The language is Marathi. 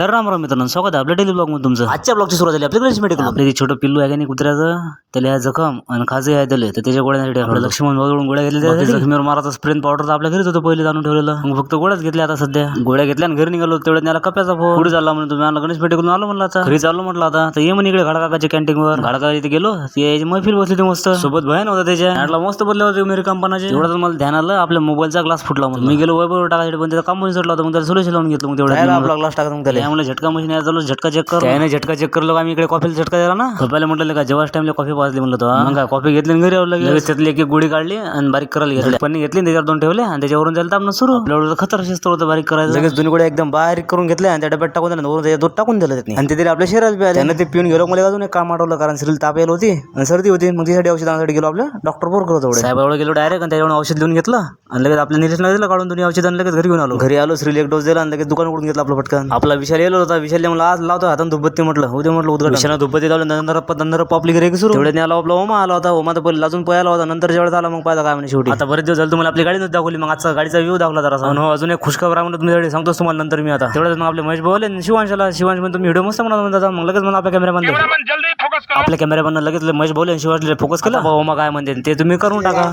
तर राम मित्रांनो, स्वागत आहे आपल्या डेली ब्लॉग मध्ये तुमचं. आजच्या ब्लॉगची सुरुवात झाली आपल्या गणेश मेडिकल. आपले जे छोटं पिल्लू आहे का नाही कुत्र्याचं, त्याला जखम आणि खाजे आहे त्याला, तर त्याच्या गोळ्यासाठी आपल्या लक्ष्मण वगळून गोळ्या घेतल्या. जखमीवर माराचा स्प्रेन पावडर तर आपल्या घरीच होतं पहिले जाणून ठेवलेलं. मग फक्त गोळ्याच घेतल्या आता सध्या. गोळ्या घेतल्या आणि घरी निघालो तेवढ्या त्याला कप्याचा फोन पुढे झाला म्हणून तुम्ही मला गणेश मेडिकल आलो म्हणलं. आता घरी चाललो म्हटलं आता तर ये म्हणे इकडे घाडकाकाच्या कॅन्टीनवर. घाडका इथे गेलो, ते महफिल बसली होती मस्त. सोबत भयान होता त्याच्या आटला मस्त बोलले होते मेरी कंपनाचे. एवढं मला ध्यान आलं आपल्या मोबाईलचा ग्लास फुटला म्हणून मी गेलो वैभव टाकायसाठी, पण त्याचा काम सुटला होता. मग त्याला सोल्युशन लावून घेतलं. मग तेवढा आपला ग्लास टाकत मग त्याला त्यामुळे झटका मशीन आहे चालू. झटका चेक कर त्याने झटका चेक करलो. आम्ही इकडे कॉफीला झटका दिला ना. पहिले म्हटलं का जेव्हा टाइमला कॉफी पाजली म्हणलं तो मग काय कॉफी घेतली घरी आलो. लगेच त्यातली एक गोळी काढली आणि बारीक करायला घेतली. पण घेतली त्याच्यावर दोन ठेवले आणि त्याच्यावरून जायला तापणं सुरू. आपल्यावर खतर शिस्त होतं बारीक करायचं. लगेच दोन्ही गोळ्या एकदम बारीक करून घेतले आणि त्या डब्यात टाकून दिला. वरून त्याच्या दूध टाकून दिलं त्याने आणि ते आपल्या शरीरात बी आले. ते पिऊन गेलो. मला अजून एक काम आठवलं, कारण शरीर ताप यायला होती आणि सर्दी होती. मग त्यासाठी औषधांसाठी गेलो आपल्या डॉक्टर बोर करत होते साहेबावर गेलो डायरेक्ट आणि त्याच्यावर औषध लिहून घेतलं आणि लगेच आपल्या निरीक्षण दिलं काढून दोन्ही औषध आणि लगेच घरी घेऊन आलो. घरी आलो, श्रील एक डोस दिला आणि लगेच दुकानाकडून घेतला आपला पटकन. आपला विशाल येलो होता. विशाल मला आज लावतो हातात धुपबत्ती म्हटलं उद्या म्हटलं उद्घाटन. विशाला धुपबत्ती लावलं. नंतर पॉपली घरी सुरू. तेवढ्या आला आपला ओमा आला होता. ओमा तर पहिले लाजून पळाला होता. नंतर जेवढा आला मग पाहिजे काय म्हणजे शेवटी आता बरेच दिवस झाले तुम्हाला आपली गाडी दाखवली. मग आजचा गाडीचा व्ह्यू दाखवला जरा. अजून एक खुशखबर आहे म्हणून तुम्ही सांगतो तुम्हाला नंतर. मी आता तेवढ्याच मग आपले महेश भाऊ शिवांशाला शिवांश तुम्ही व्हिडिओ मस्त म्हणत मग लगेच मला आपल्या कॅमेरामॅन लगेच महेश भाऊ शिवांशला फोकस केला. ओमा काय म्हणते ते तुम्ही करून टाका.